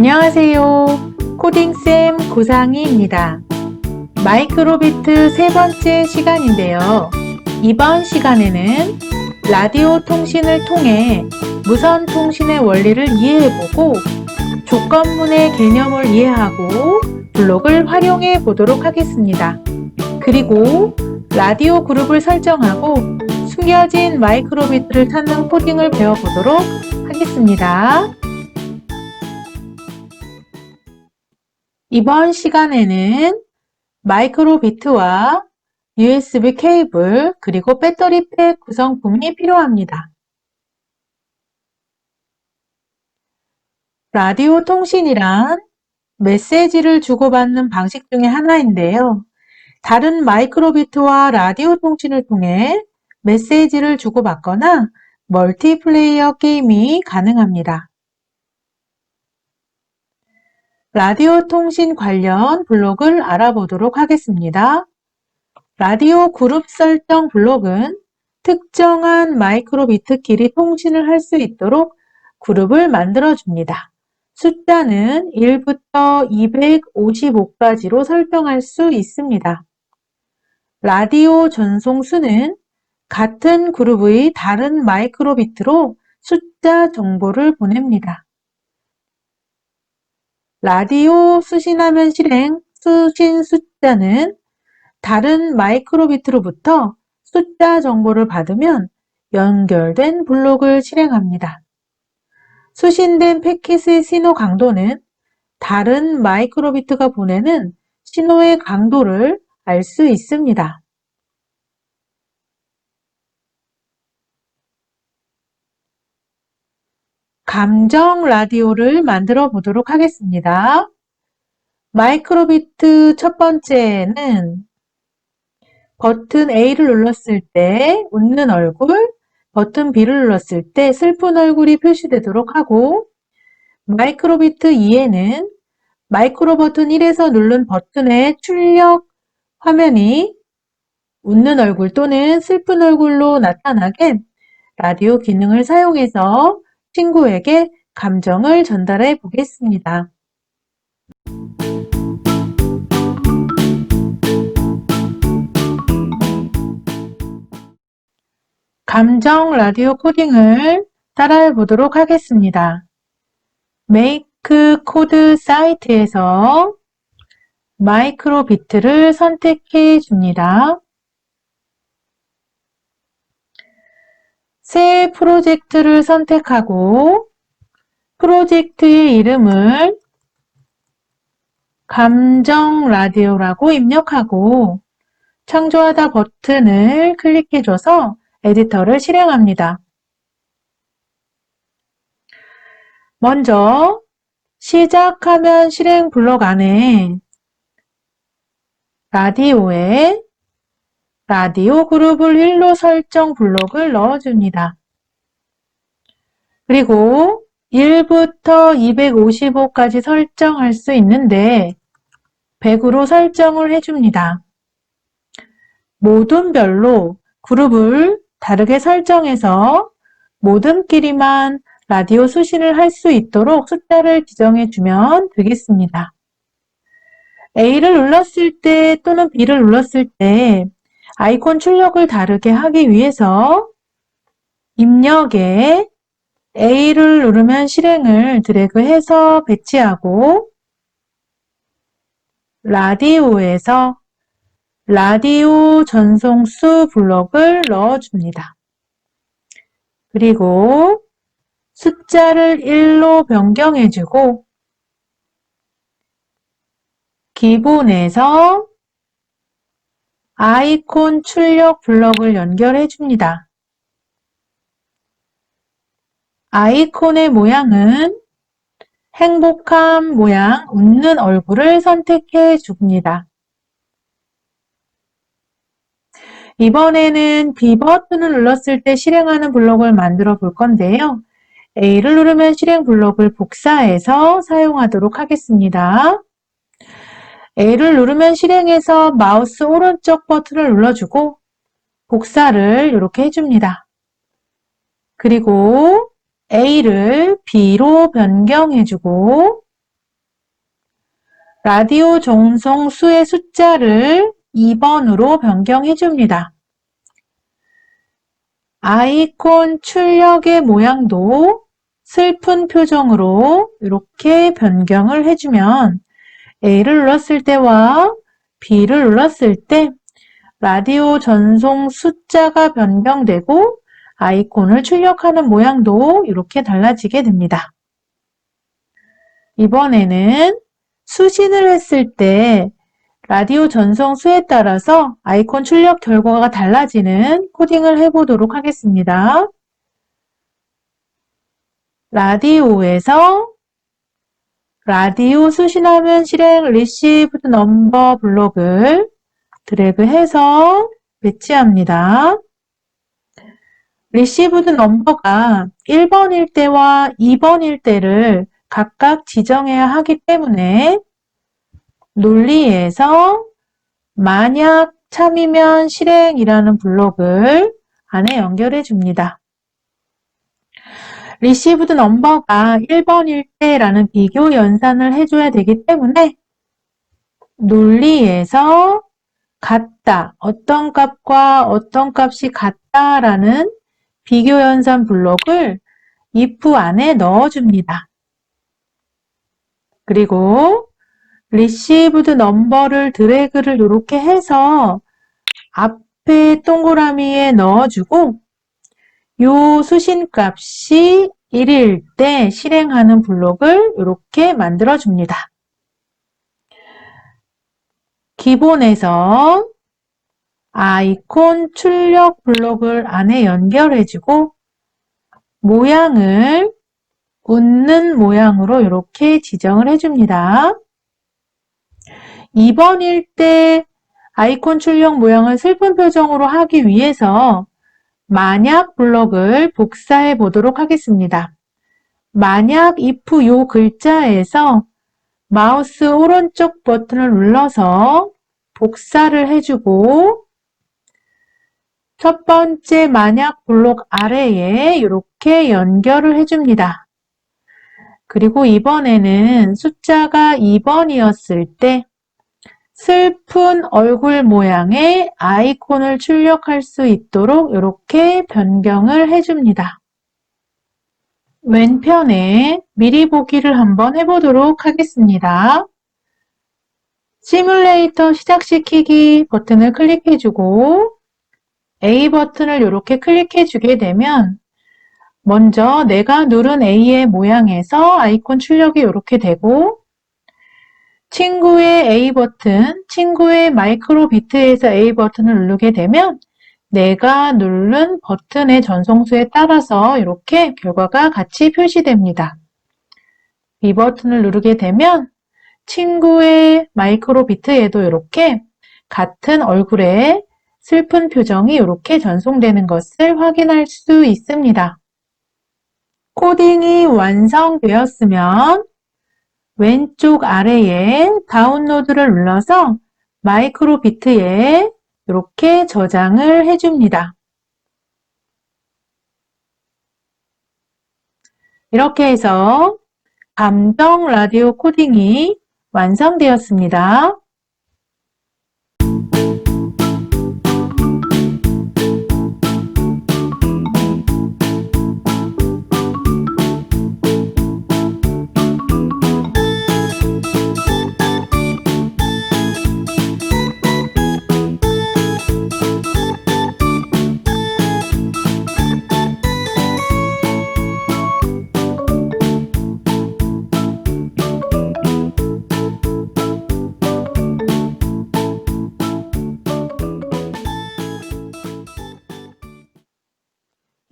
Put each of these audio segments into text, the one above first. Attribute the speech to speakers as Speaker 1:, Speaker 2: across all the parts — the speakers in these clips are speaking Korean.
Speaker 1: 안녕하세요. 코딩쌤 고상희입니다. 마이크로비트 세 번째 시간인데요. 이번 시간에는 라디오 통신을 통해 무선 통신의 원리를 이해해보고 조건문의 개념을 이해하고 블록을 활용해 보도록 하겠습니다. 그리고 라디오 그룹을 설정하고 숨겨진 마이크로비트를 찾는 코딩을 배워보도록 하겠습니다. 이번 시간에는 마이크로비트와 USB 케이블 그리고 배터리팩 구성품이 필요합니다. 라디오 통신이란 메시지를 주고받는 방식 중에 하나인데요. 다른 마이크로비트와 라디오 통신을 통해 메시지를 주고받거나 멀티플레이어 게임이 가능합니다. 라디오 통신 관련 블록을 알아보도록 하겠습니다. 라디오 그룹 설정 블록은 특정한 마이크로비트끼리 통신을 할 수 있도록 그룹을 만들어줍니다. 숫자는 1부터 255까지로 설정할 수 있습니다. 라디오 전송수는 같은 그룹의 다른 마이크로비트로 숫자 정보를 보냅니다. 라디오 수신화면 실행 수신 숫자는 다른 마이크로비트로부터 숫자 정보를 받으면 연결된 블록을 실행합니다. 수신된 패킷의 신호 강도는 다른 마이크로비트가 보내는 신호의 강도를 알 수 있습니다. 감정 라디오를 만들어 보도록 하겠습니다. 마이크로비트 첫 번째는 버튼 A를 눌렀을 때 웃는 얼굴, 버튼 B를 눌렀을 때 슬픈 얼굴이 표시되도록 하고, 마이크로비트 2에는 마이크로 버튼 1에서 누른 버튼의 출력 화면이 웃는 얼굴 또는 슬픈 얼굴로 나타나게 라디오 기능을 사용해서 친구에게 감정을 전달해 보겠습니다. 감정 라디오 코딩을 따라해 보도록 하겠습니다. 메이크 코드 사이트에서 마이크로비트를 선택해 줍니다. 새 프로젝트를 선택하고 프로젝트의 이름을 감정 라디오라고 입력하고 창조하다 버튼을 클릭해줘서 에디터를 실행합니다. 먼저 시작하면 실행 블록 안에 라디오에 라디오 그룹을 1로 설정 블록을 넣어줍니다. 그리고 1부터 255까지 설정할 수 있는데 100으로 설정을 해줍니다. 모둠별로 그룹을 다르게 설정해서 모둠끼리만 라디오 수신을 할 수 있도록 숫자를 지정해주면 되겠습니다. A를 눌렀을 때 또는 B를 눌렀을 때 아이콘 출력을 다르게 하기 위해서 입력에 A를 누르면 실행을 드래그해서 배치하고 라디오에서 라디오 전송수 블록을 넣어줍니다. 그리고 숫자를 1로 변경해주고 기본에서 아이콘 출력 블록을 연결해줍니다. 아이콘의 모양은 행복한 모양, 웃는 얼굴을 선택해 줍니다. 이번에는 B 버튼을 눌렀을 때 실행하는 블록을 만들어 볼 건데요. A를 누르면 실행 블록을 복사해서 사용하도록 하겠습니다. A를 누르면 실행해서 마우스 오른쪽 버튼을 눌러주고 복사를 이렇게 해줍니다. 그리고 A를 B로 변경해주고 라디오 전송 수의 숫자를 2번으로 변경해 줍니다. 아이콘 출력의 모양도 슬픈 표정으로 이렇게 변경을 해주면 A를 눌렀을 때와 B를 눌렀을 때 라디오 전송 숫자가 변경되고 아이콘을 출력하는 모양도 이렇게 달라지게 됩니다. 이번에는 수신을 했을 때 라디오 전송 수에 따라서 아이콘 출력 결과가 달라지는 코딩을 해보도록 하겠습니다. 라디오에서 라디오 수신하면 실행 리시브드 넘버 블록을 드래그해서 배치합니다. 리시브드 넘버가 1번일 때와 2번일 때를 각각 지정해야 하기 때문에 논리에서 만약 참이면 실행이라는 블록을 안에 연결해 줍니다. 리시브드 넘버가 1번일 때라는 비교 연산을 해줘야 되기 때문에 논리에서 같다, 어떤 값과 어떤 값이 같다라는 비교 연산 블록을 if 안에 넣어줍니다. 그리고 received number를 드래그를 이렇게 해서 앞에 동그라미에 넣어주고 요 수신값이 1일 때 실행하는 블록을 이렇게 만들어줍니다. 기본에서 아이콘 출력 블록을 안에 연결해주고 모양을 웃는 모양으로 이렇게 지정을 해줍니다. 2번일 때 아이콘 출력 모양을 슬픈 표정으로 하기 위해서 만약 블록을 복사해 보도록 하겠습니다. 만약 if 요 글자에서 마우스 오른쪽 버튼을 눌러서 복사를 해주고 첫 번째 만약 블록 아래에 이렇게 연결을 해줍니다. 그리고 이번에는 숫자가 2번이었을 때 슬픈 얼굴 모양의 아이콘을 출력할 수 있도록 이렇게 변경을 해줍니다. 왼편에 미리 보기를 한번 해보도록 하겠습니다. 시뮬레이터 시작시키기 버튼을 클릭해주고 A 버튼을 이렇게 클릭해주게 되면 먼저 내가 누른 A의 모양에서 아이콘 출력이 이렇게 되고 친구의 A 버튼, 친구의 마이크로 비트에서 A 버튼을 누르게 되면 내가 누른 버튼의 전송수에 따라서 이렇게 결과가 같이 표시됩니다. B 버튼을 누르게 되면 친구의 마이크로 비트에도 이렇게 같은 얼굴에 슬픈 표정이 이렇게 전송되는 것을 확인할 수 있습니다. 코딩이 완성되었으면 왼쪽 아래에 다운로드를 눌러서 마이크로 비트에 이렇게 저장을 해줍니다. 이렇게 해서 감정 라디오 코딩이 완성되었습니다.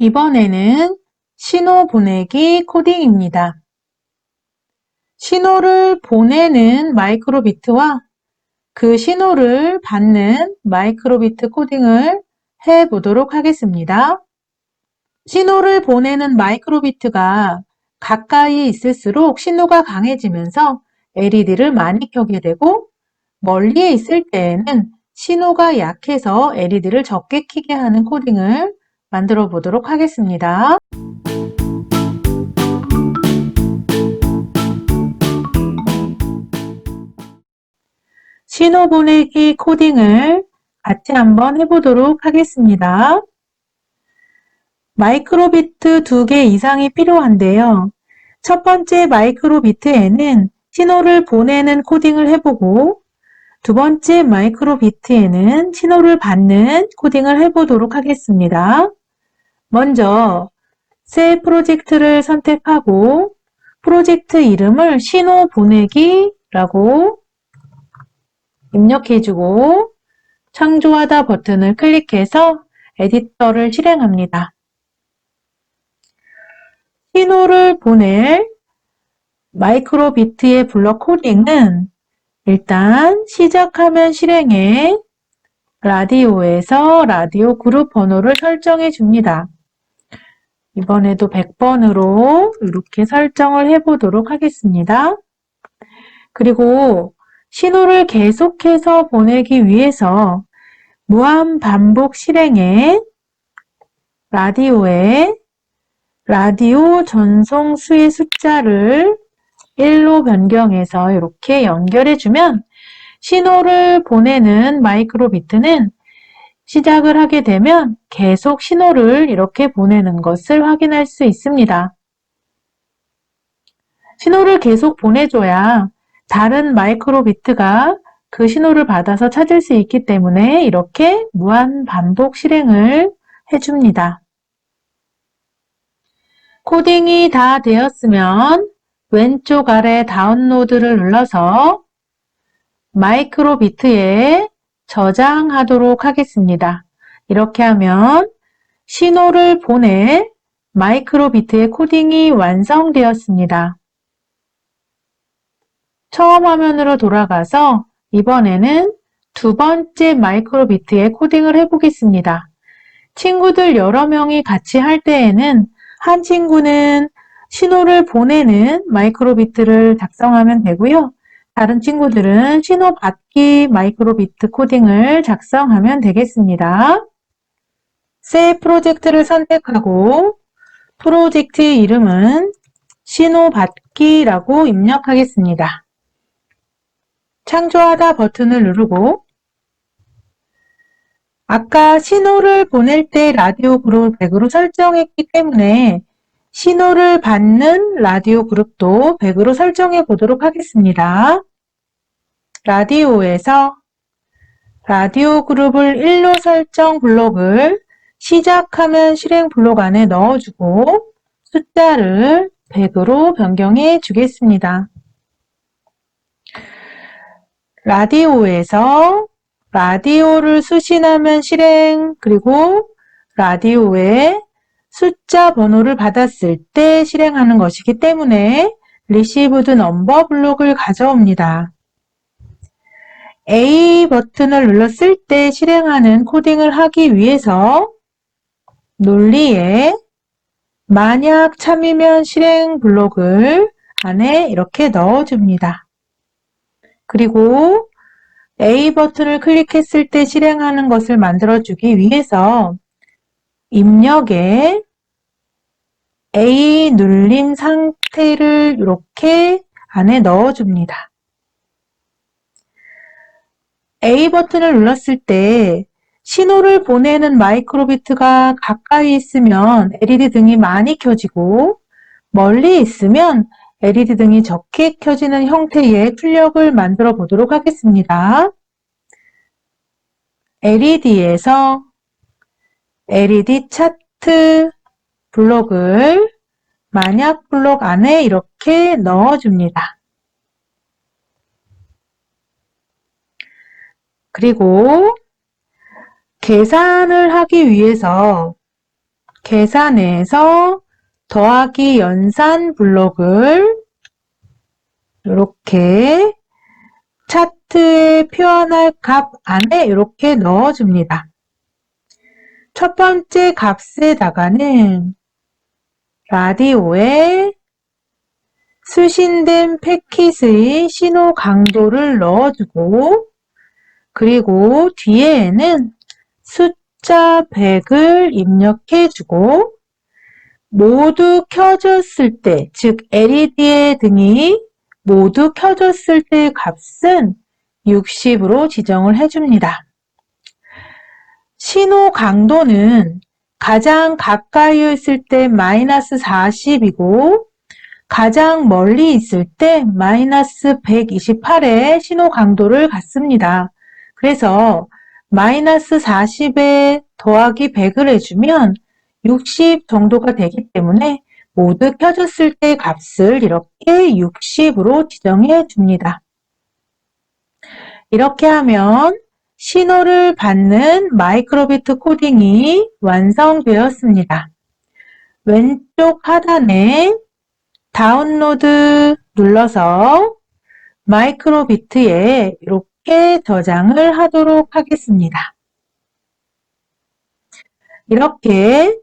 Speaker 1: 이번에는 신호 보내기 코딩입니다. 신호를 보내는 마이크로비트와 그 신호를 받는 마이크로비트 코딩을 해보도록 하겠습니다. 신호를 보내는 마이크로비트가 가까이 있을수록 신호가 강해지면서 LED를 많이 켜게 되고 멀리에 있을 때에는 신호가 약해서 LED를 적게 켜게 하는 코딩을 만들어 보도록 하겠습니다. 신호 보내기 코딩을 같이 한번 해보도록 하겠습니다. 마이크로비트 2개 이상이 필요한데요. 첫 번째 마이크로비트에는 신호를 보내는 코딩을 해보고 두 번째 마이크로비트에는 신호를 받는 코딩을 해보도록 하겠습니다. 먼저 새 프로젝트를 선택하고 프로젝트 이름을 신호 보내기라고 입력해주고 창조하다 버튼을 클릭해서 에디터를 실행합니다. 신호를 보낼 마이크로비트의 블록 코딩은 일단 시작하면 실행에 라디오에서 라디오 그룹 번호를 설정해 줍니다. 이번에도 100번으로 이렇게 설정을 해보도록 하겠습니다. 그리고 신호를 계속해서 보내기 위해서 무한 반복 실행에 라디오에 라디오 전송 수의 숫자를 1로 변경해서 이렇게 연결해주면 신호를 보내는 마이크로비트는 시작을 하게 되면 계속 신호를 이렇게 보내는 것을 확인할 수 있습니다. 신호를 계속 보내줘야 다른 마이크로비트가 그 신호를 받아서 찾을 수 있기 때문에 이렇게 무한 반복 실행을 해줍니다. 코딩이 다 되었으면 왼쪽 아래 다운로드를 눌러서 마이크로비트에 저장하도록 하겠습니다. 이렇게 하면 신호를 보낼 마이크로비트의 코딩이 완성되었습니다. 처음 화면으로 돌아가서 이번에는 두 번째 마이크로비트의 코딩을 해보겠습니다. 친구들 여러 명이 같이 할 때에는 한 친구는 신호를 보내는 마이크로비트를 작성하면 되고요. 다른 친구들은 신호 받기 마이크로비트 코딩을 작성하면 되겠습니다. 새 프로젝트를 선택하고 프로젝트 이름은 신호 받기라고 입력하겠습니다. 창조하다 버튼을 누르고 아까 신호를 보낼 때 라디오 그룹을 100으로 설정했기 때문에 신호를 받는 라디오 그룹도 100으로 설정해 보도록 하겠습니다. 라디오에서 라디오 그룹을 1로 설정 블록을 시작하면 실행 블록 안에 넣어주고 숫자를 100으로 변경해 주겠습니다. 라디오에서 라디오를 수신하면 실행 그리고 라디오에 숫자 번호를 받았을 때 실행하는 것이기 때문에 리시브드 넘버 블록을 가져옵니다. A 버튼을 눌렀을 때 실행하는 코딩을 하기 위해서 논리에 만약 참이면 실행 블록을 안에 이렇게 넣어줍니다. 그리고 A 버튼을 클릭했을 때 실행하는 것을 만들어주기 위해서 입력에 A 눌림 상태를 이렇게 안에 넣어줍니다. A 버튼을 눌렀을 때 신호를 보내는 마이크로비트가 가까이 있으면 LED 등이 많이 켜지고 멀리 있으면 LED 등이 적게 켜지는 형태의 출력을 만들어 보도록 하겠습니다. LED에서 LED 차트 블록을 만약 블록 안에 이렇게 넣어줍니다. 그리고 계산을 하기 위해서 계산에서 더하기 연산 블록을 이렇게 차트에 표현할 값 안에 이렇게 넣어줍니다. 첫 번째 값에다가는 라디오에 수신된 패킷의 신호 강도를 넣어주고 그리고 뒤에는 숫자 100을 입력해주고 모두 켜졌을 때, 즉 LED의 등이 모두 켜졌을 때의 값은 60으로 지정을 해줍니다. 신호 강도는 가장 가까이 있을 때 마이너스 40이고 가장 멀리 있을 때 마이너스 128의 신호 강도를 갖습니다. 그래서 마이너스 40에 더하기 100을 해주면 60 정도가 되기 때문에 모두 켜졌을 때 값을 이렇게 60으로 지정해 줍니다. 이렇게 하면 신호를 받는 마이크로비트 코딩이 완성되었습니다. 왼쪽 하단에 다운로드 눌러서 마이크로비트에 이렇게 저장을 하도록 하겠습니다. 이렇게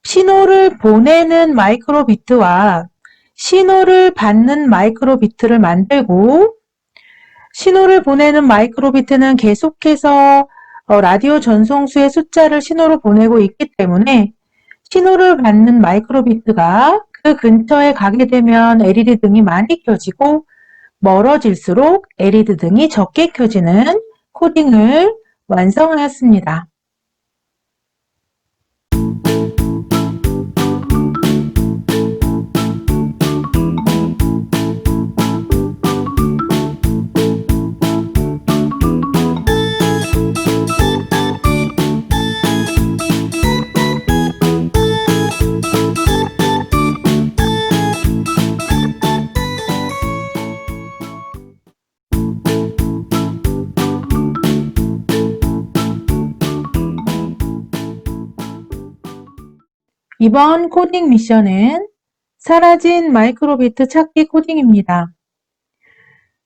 Speaker 1: 신호를 보내는 마이크로비트와 신호를 받는 마이크로비트를 만들고 신호를 보내는 마이크로비트는 계속해서 라디오 전송수의 숫자를 신호로 보내고 있기 때문에 신호를 받는 마이크로비트가 그 근처에 가게 되면 LED 등이 많이 켜지고 멀어질수록 LED 등이 적게 켜지는 코딩을 완성하였습니다. 이번 코딩 미션은 사라진 마이크로비트 찾기 코딩입니다.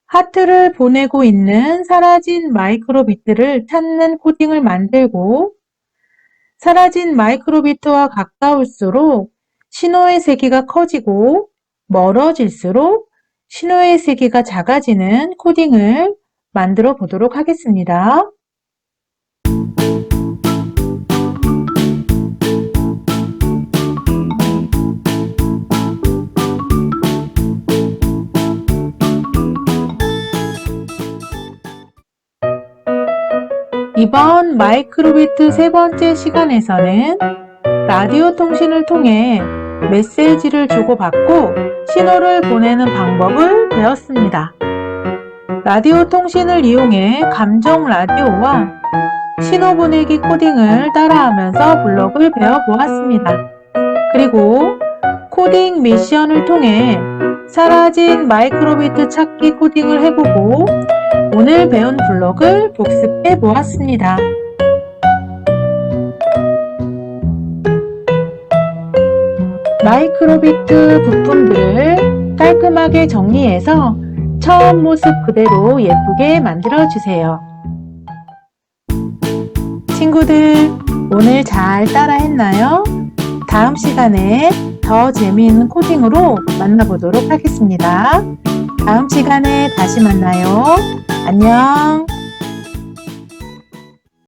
Speaker 1: 하트를 보내고 있는 사라진 마이크로비트를 찾는 코딩을 만들고 사라진 마이크로비트와 가까울수록 신호의 세기가 커지고 멀어질수록 신호의 세기가 작아지는 코딩을 만들어 보도록 하겠습니다. 이번 마이크로비트 세 번째 시간에서는 라디오 통신을 통해 메시지를 주고받고 신호를 보내는 방법을 배웠습니다. 라디오 통신을 이용해 감정 라디오와 신호 보내기 코딩을 따라하면서 블록을 배워보았습니다. 그리고 코딩 미션을 통해 사라진 마이크로비트 찾기 코딩을 해보고 오늘 배운 블록을 복습해 보았습니다. 마이크로비트 부품들을 깔끔하게 정리해서 처음 모습 그대로 예쁘게 만들어 주세요. 친구들, 오늘 잘 따라 했나요? 다음 시간에 더 재미있는 코딩으로 만나보도록 하겠습니다. 다음 시간에 다시 만나요. 안녕.